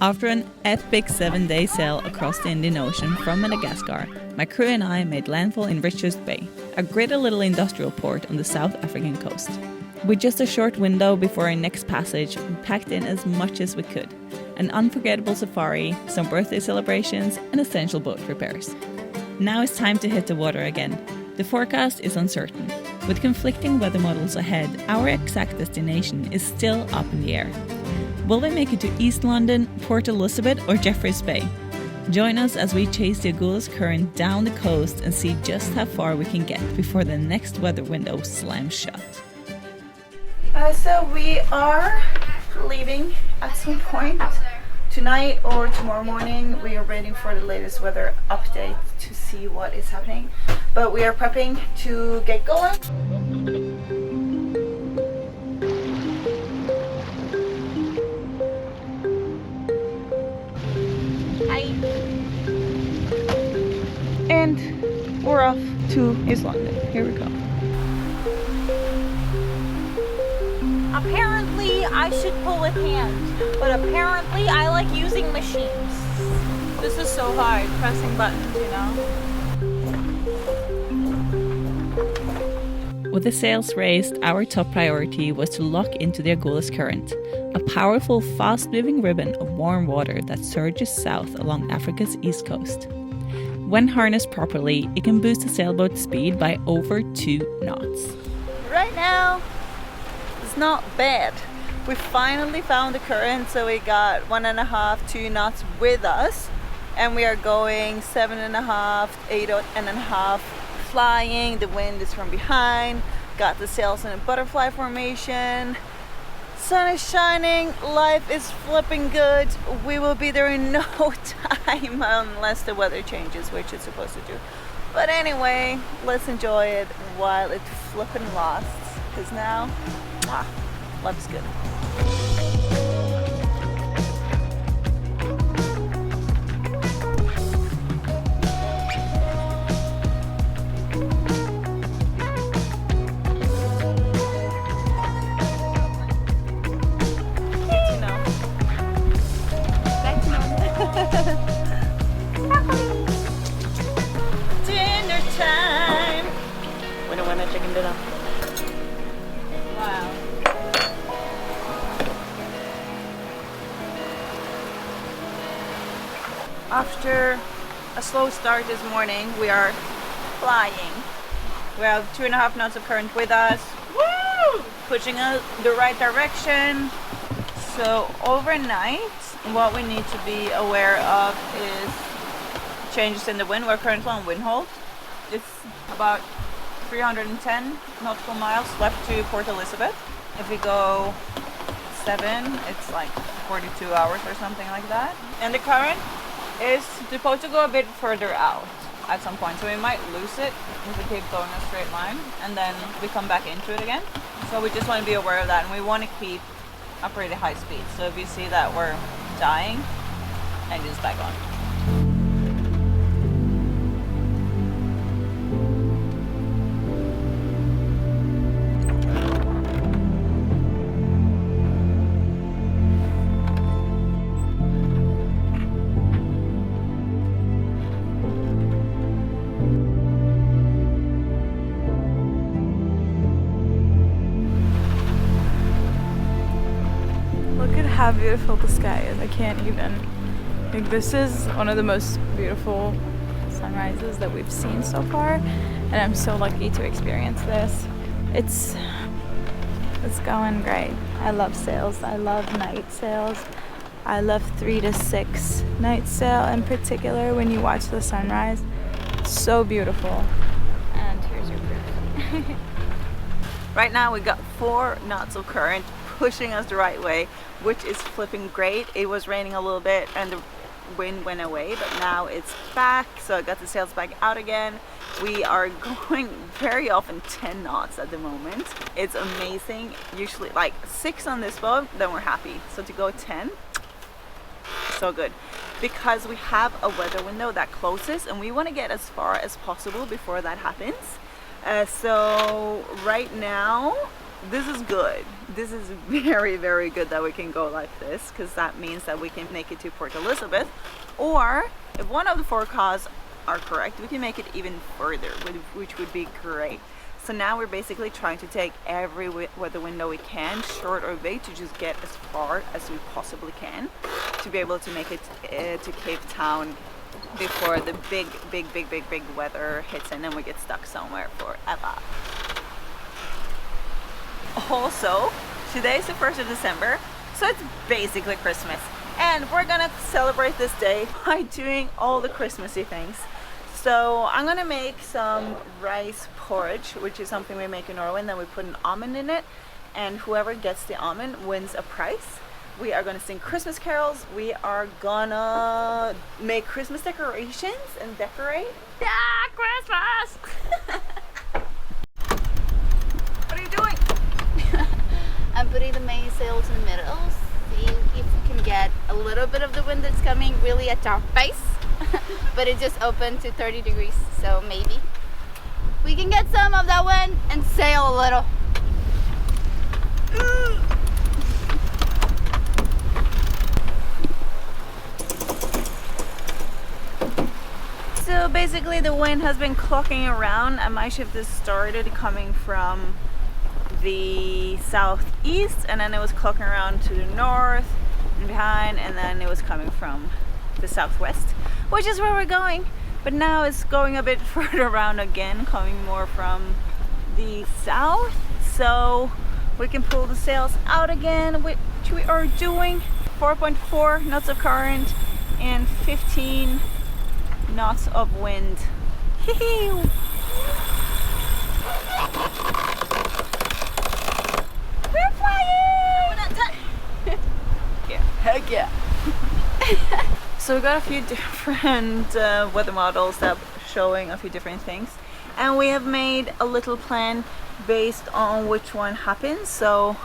After an epic 7-day sail across the Indian Ocean from Madagascar, my crew and I made landfall in Richards Bay, a gritty little industrial port on the South African coast. With just a short window before our next passage, we packed in as much as we could. An unforgettable safari, some birthday celebrations, and essential boat repairs. Now it's time to hit the water again. The forecast is uncertain. With conflicting weather models ahead, our exact destination is still up in the air. Will we make it to East London, Port Elizabeth, or Jeffreys Bay? Join us as we chase the Agulhas Current down the coast and see just how far we can get before the next weather window slams shut. So we are leaving at some point tonight or tomorrow morning. We are waiting for the latest weather update to see what is happening, but we are prepping to get going. And we're off to East London. Here we go. Apparently I should pull with hand, but apparently I like using machines. This is so hard, pressing buttons, you know? With the sails raised, our top priority was to lock into the Agulhas Current, a powerful, fast-moving ribbon of warm water that surges south along Africa's east coast. When harnessed properly, it can boost the sailboat's speed by over 2 knots. Right now, it's not bad. We finally found the current, so we got 1.5, 2 knots with us, and we are going 7.5, 8.5, flying. The wind is from behind. Got the sails in a butterfly formation. Sun is shining, life is flipping good. We will be there in no time unless the weather changes, which it's supposed to do. But anyway, let's enjoy it while it flipping lasts, because now, life's good. Dinner time. Winner, chicken dinner. Wow. After a slow start this morning, we are flying. We have 2.5 knots of current with us. Woo! Pushing us the right direction. So overnight, what we need to be aware of is changes in the wind. We're currently on wind hold. It's about 310 nautical miles left to Port Elizabeth. If we go 7, it's like 42 hours or something like that. And the current is supposed to go a bit further out at some point, so we might lose it if we keep going a straight line and then we come back into it again. So we just want to be aware of that, and we want to keep a pretty high speed. So if you see that we're dying, and just back on. Look at how beautiful the sky is. I can't even. Like, this is one of the most beautiful sunrises that we've seen so far, and I'm so lucky to experience this. It's going great. I love sails. I love night sails. I love 3 to 6 night sail in particular when you watch the sunrise. It's so beautiful. And here's your proof. Right now we got 4 knots of current pushing us the right way, which is flipping great. It was raining a little bit and the wind went away, but now it's back, so I got the sails back out again. We are going very often 10 knots at the moment. It's amazing. Usually like 6 on this boat, then we're happy. So to go 10, so good, because we have a weather window that closes and we want to get as far as possible before that happens. So right now this is good. This is very, very good that we can go like this, because that means that we can make it to Port Elizabeth, or if one of the forecasts are correct, we can make it even further, which would be great. So now we're basically trying to take every weather window we can, short or big, to just get as far as we possibly can to be able to make it to Cape Town before the big weather hits in and we get stuck somewhere forever. Also, today is the 1st of December, so it's basically Christmas. And we're gonna celebrate this day by doing all the Christmassy things. So I'm gonna make some rice porridge, which is something we make in Norway, and then we put an almond in it, and whoever gets the almond wins a prize. We are gonna sing Christmas carols, we are gonna make Christmas decorations and decorate. Yeah, Christmas! What are you doing? I'm putting the mainsail in the middle, see if we can get a little bit of the wind that's coming really at our face. But it just opened to 30 degrees, so maybe we can get some of that wind and sail a little. So basically the wind has been clocking around, and my shift has started coming from the southeast, and then it was clocking around to the north and behind, and then it was coming from the southwest, which is where we're going. But now it's going a bit further around again, coming more from the south, so we can pull the sails out again, which we are doing. 4.4 knots of current and 15 knots of wind. We're flying! Yeah, heck yeah. So we got a few different weather models that are showing a few different things, and we have made a little plan based on which one happens. So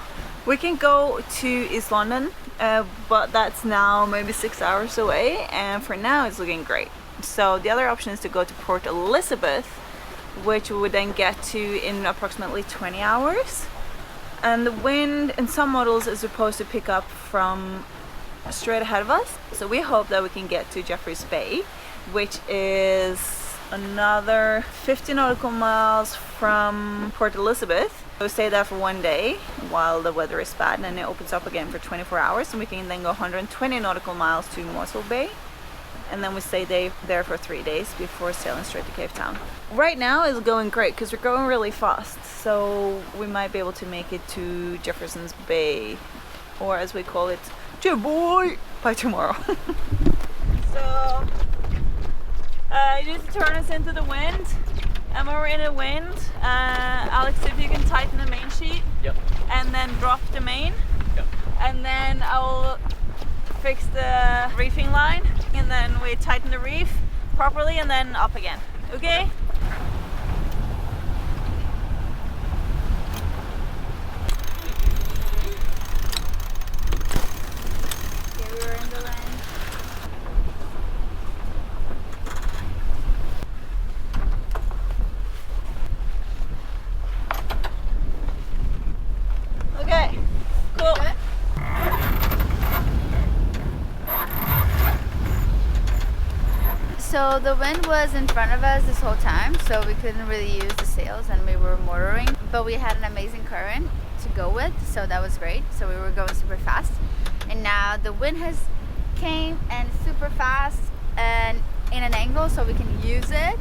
we can go to East London, but that's now maybe 6 hours away, and for now it's looking great. So the other option is to go to Port Elizabeth, which we would then get to in approximately 20 hours. And the wind in some models is supposed to pick up from straight ahead of us, so we hope that we can get to Jeffreys Bay, which is another 50 nautical miles from Port Elizabeth. We'll stay there for 1 day while the weather is bad, and then it opens up again for 24 hours, and we can then go 120 nautical miles to Morsel Bay, and then we stay there for 3 days before sailing straight to Cape Town. Right now it's going great because we're going really fast, so we might be able to make it to Jefferson's Bay, or as we call it, boy, by tomorrow. So you need to turn us into the wind, and when we're in the wind, Alex, if you can tighten the main sheet. Yep. And then drop the main. Yep. And then I'll fix the reefing line, and then we tighten the reef properly, and then up again. Okay? Okay, cool. So the wind was in front of us this whole time, so we couldn't really use the sails, and we were motoring, but we had an amazing current to go with, so that was great. So we were going super fast, and now the wind has came and super fast and in an angle, so we can use it,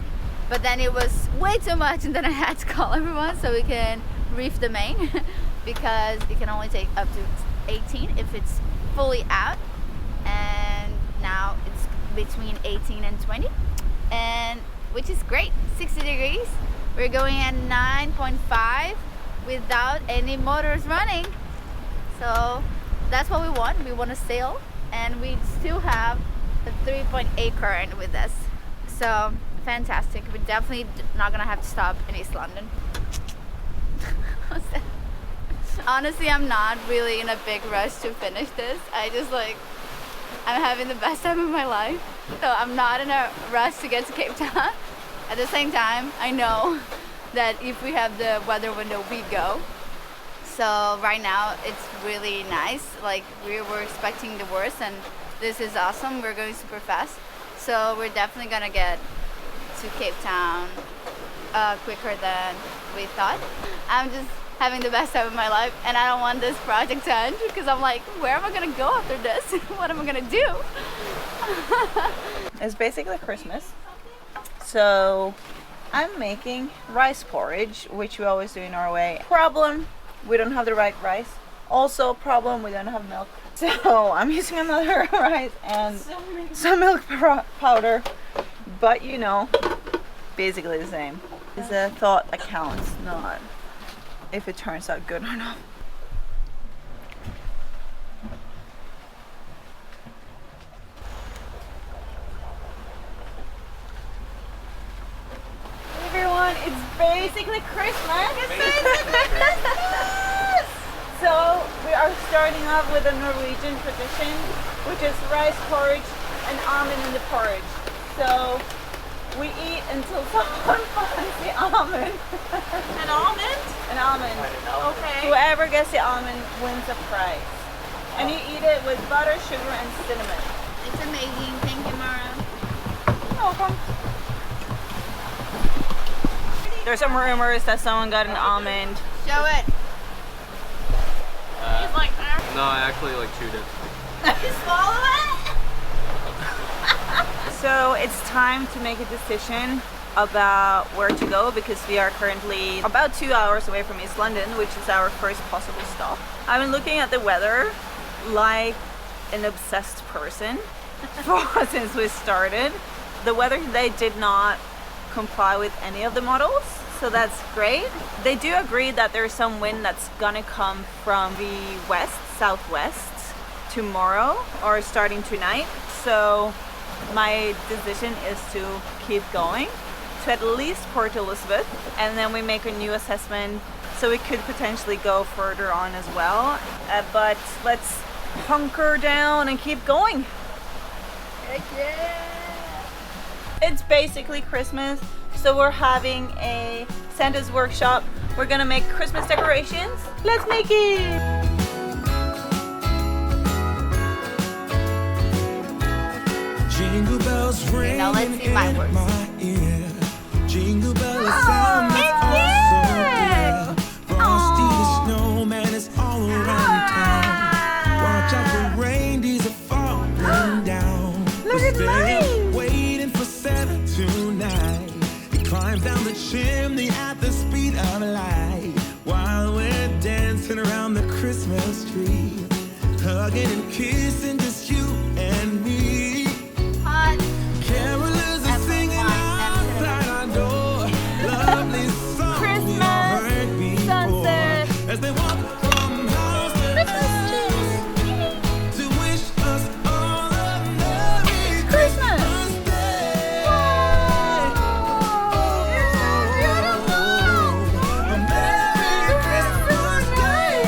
but then it was way too much, and then I had to call everyone so we can reef the main because it can only take up to 18 if it's fully out, and now it's between 18 and 20, and which is great. 60 degrees. We're going at 9.5 without any motors running, so that's what we want. We want to sail, and we still have a 3.8 current with us, so fantastic. We're definitely not gonna have to stop in East London. Honestly, I'm not really in a big rush to finish this. I'm having the best time of my life, so I'm not in a rush to get to Cape Town. At the same time, I know that if we have the weather window, we go. So right now it's really nice. Like we were expecting the worst, and this is awesome. We're going super fast, so we're definitely gonna get to Cape Town quicker than we thought. I'm just having the best time of my life, and I don't want this project to end because I'm like, where am I gonna go after this? What am I gonna do? It's basically Christmas. So I'm making rice porridge, which we always do in Norway. Problem, we don't have the right rice. Also problem, we don't have milk. So I'm using another rice and some milk powder. But you know, basically the same. It's a thought that counts, not if it turns out good or not. Everyone, it's basically Christmas. So we are starting off with a Norwegian tradition, which is rice porridge and almond in the porridge. So we eat until someone finds the almond. An almond? An almond. Okay. Whoever gets the almond wins a prize. And you eat it with butter, sugar, and cinnamon. It's amazing. Thank you, Mara. You're welcome. There's some rumors that someone got an almond. Show it. He's like, No, I actually like chewed it. You swallow it? So it's time to make a decision about where to go because we are currently about 2 hours away from East London, which is our first possible stop. I've been looking at the weather like an obsessed person since we started. The weather today did not comply with any of the models, so that's great. They do agree that there's some wind that's gonna come from the west, southwest tomorrow or starting tonight. So my decision is to keep going to at least Port Elizabeth, and then we make a new assessment so we could potentially go further on as well. But let's hunker down and keep going. Heck yeah. It's basically Christmas, so we're having a Santa's workshop. We're gonna make Christmas decorations. Let's make it! Jingle bells ring Now let's see my words. Jingle bells sound awesome. Frosty the snowman is all around town. Watch out for reindeers are falling down. Look at mine! Waiting for Santa tonight. He climbs down the chimney at the speed of light while we're dancing around the Christmas tree, hugging and kissing just you and me. Hot. Carolers are singing outside our door. Lovely songs we all heard before. sunset. As they walk from house to house to wish us all a Merry Christmas Day. You're so beautiful. A Merry Christmas Day.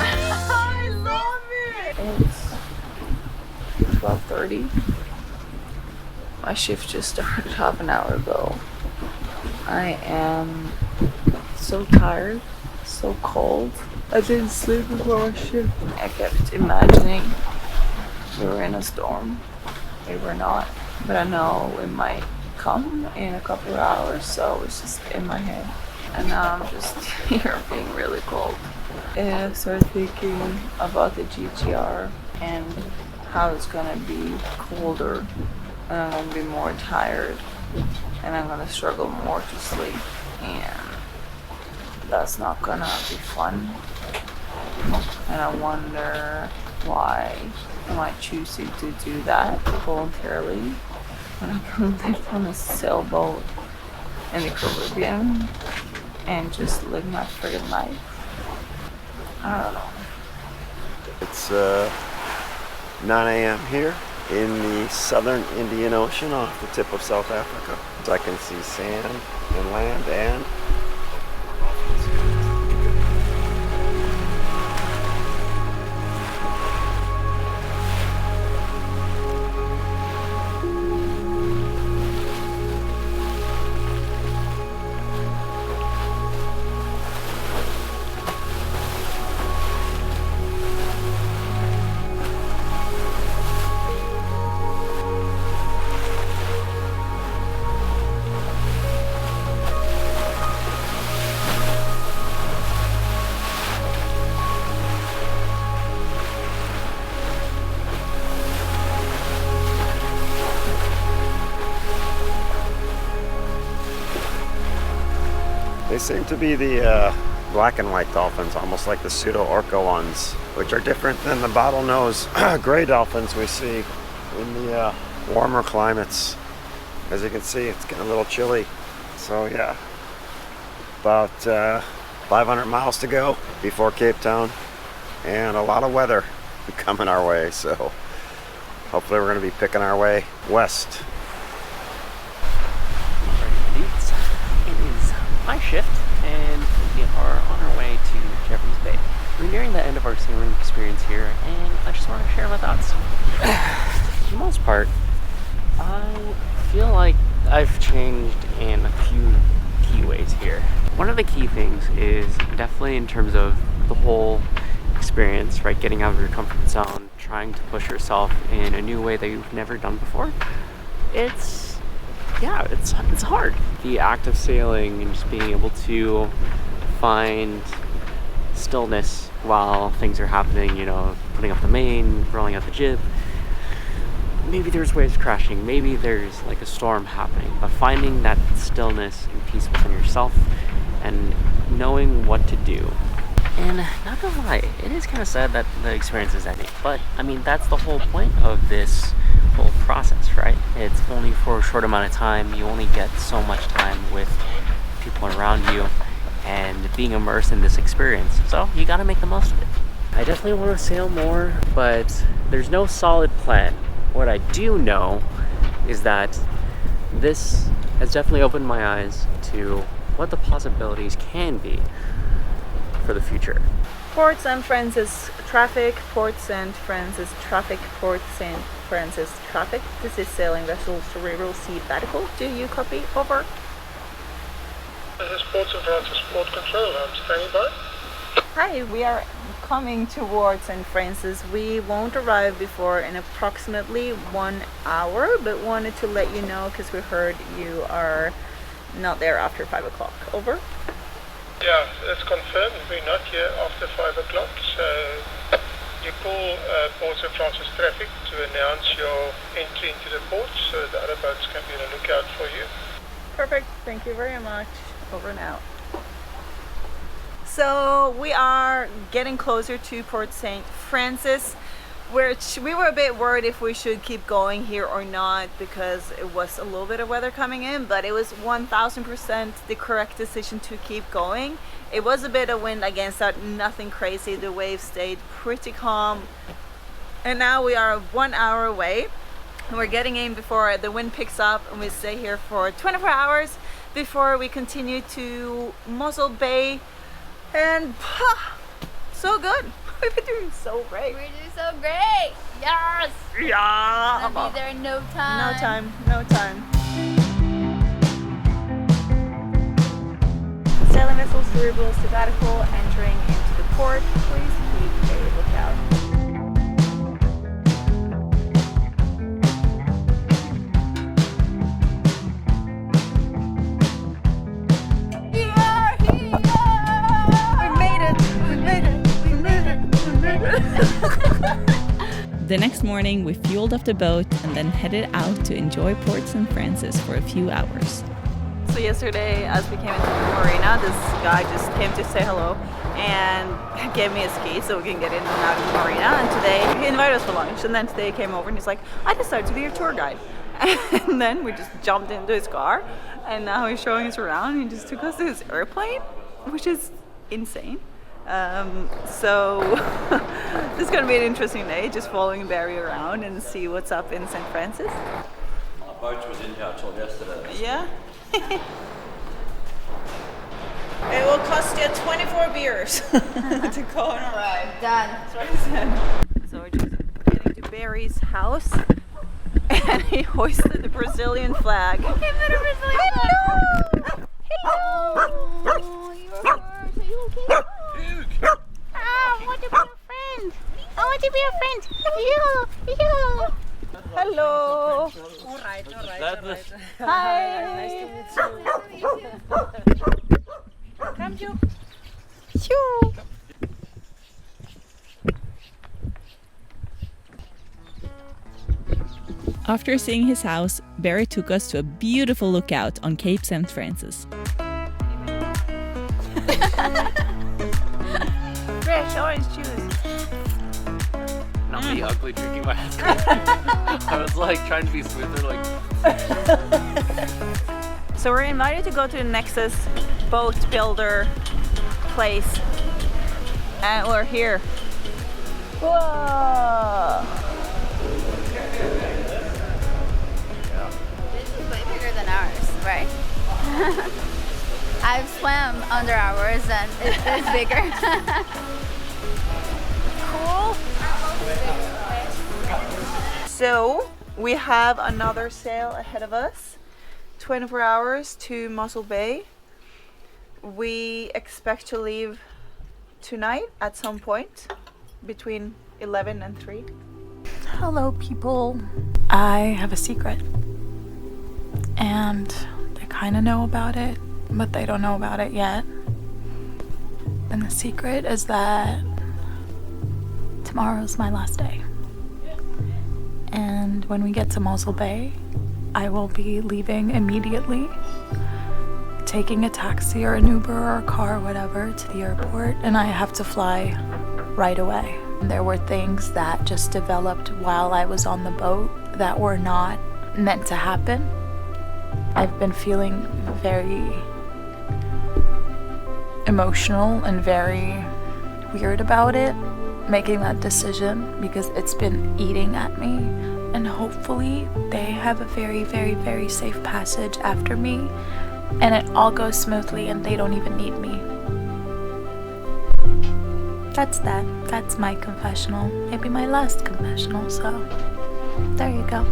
I love it! It's 12:30. My shift just started half an hour ago. I am so tired, so cold. I didn't sleep before my shift. I kept imagining we were in a storm. We were not, but I know it might come in a couple of hours, so it's just in my head. And now I'm just here being really cold. And I started thinking about the GTR and how it's gonna be colder, and I'm gonna be more tired, and I'm gonna struggle more to sleep, and that's not gonna be fun. And I wonder why am I choosing to do that voluntarily when I can live on a sailboat in the Caribbean and just live my friggin' life. I don't know. It's 9 a.m. here in the southern Indian Ocean off the tip of South Africa. I can see sand and land and seem to be the black and white dolphins, almost like the pseudo-orca ones, which are different than the bottlenose gray dolphins we see in the warmer climates. As you can see, it's getting a little chilly. So yeah, about 500 miles to go before Cape Town, and a lot of weather coming our way. So hopefully we're going to be picking our way west. It is my shift, and we are on our way to Jeffreys Bay. We're nearing the end of our sailing experience here, and I just want to share my thoughts. For the most part, I feel like I've changed in a few key ways here. One of the key things is definitely in terms of the whole experience, right? Getting out of your comfort zone, trying to push yourself in a new way that you've never done before. It's hard. The act of sailing and just being able to find stillness while things are happening, you know, putting up the main, rolling out the jib. Maybe there's waves crashing, maybe there's like a storm happening, but finding that stillness and peace within yourself and knowing what to do. And not gonna lie, it is kind of sad that the experience is ending, but I mean, that's the whole point of this whole process, right? It's only for a short amount of time. You only get so much time with people around you and being immersed in this experience, so you gotta make the most of it. I definitely want to sail more, but there's no solid plan. What I do know is that this has definitely opened my eyes to what the possibilities can be for the future. Port St. Francis traffic, Port St. Francis traffic, Port St. Francis traffic. This is sailing vessel Cerebral Sea Batical. Do you copy? Over. This is Port St. Francis Port Control. I'm standing by. Hi, we are coming towards St. Francis. We won't arrive before in approximately 1 hour, but wanted to let you know because we heard you are not there after 5 o'clock. Over. Yeah, it's confirmed. We're not here after 5 o'clock. So you call Port St. Francis traffic to announce your entry into the port so the other boats can be on the lookout for you. Perfect. Thank you very much. Over and out. So we are getting closer to Port St. Francis, which we were a bit worried if we should keep going here or not because it was a little bit of weather coming in, but it was 1000% the correct decision to keep going. It was a bit of wind against that, nothing crazy. The waves stayed pretty calm. And now we are 1 hour away. And we're getting in before the wind picks up, and we stay here for 24 hours before we continue to Mossel Bay. And so good. We've been doing so great. We're doing so great. Yes. Yeah. We'll be there in no time. No time. Sailing vessel Cerebral Sea Batical entering into the port. Please keep a lookout. The next morning, we fueled up the boat and then headed out to enjoy Port St. Francis for a few hours. So yesterday, as we came into the marina, this guy just came to say hello and gave me a ski so we can get in and out of the marina. And today, he invited us for lunch. And then today he came over and he's like, I decided to be your tour guide. And then we just jumped into his car. And now he's showing us around. He just took us to his airplane, which is insane. So this is going to be an interesting day, just following Barry around and see what's up in St. Francis. Our boat was in here till yesterday. Yeah. It will cost you 24 beers to go on a ride. Done. That's what he said. So we're just getting to Barry's house, and he hoisted the Brazilian flag. Hello! Oh, you're first. Are you okay? I want to be your friend. I want to be your friend. You. Hello. All right. Hi. Nice to meet you. Come, Joe. Shoo. After seeing his house, Barry took us to a beautiful lookout on Cape St. Francis. Fresh orange juice. Not me ugly drinking my ice cream. I was like trying to be smoother, like. So we're invited to go to the Nexus boat builder place. And we're here. Whoa! This is way bigger than ours, right? I've swam under ours and it's bigger. Cool. So we have another sail ahead of us. 24 hours to Mossel Bay. We expect to leave tonight at some point between 11 and 3. Hello, people. I have a secret. And they kind of know about it, but they don't know about it yet. And the secret is that tomorrow's my last day. And when we get to Mossel Bay, I will be leaving immediately, taking a taxi or an Uber or a car or whatever to the airport, and I have to fly right away. There were things that just developed while I was on the boat that were not meant to happen. I've been feeling very emotional and very weird about it, making that decision, because it's been eating at me. And hopefully they have a very, very, very safe passage after me, and it all goes smoothly and they don't even need me. That's that. That's my confessional. Maybe my last confessional, so there you go.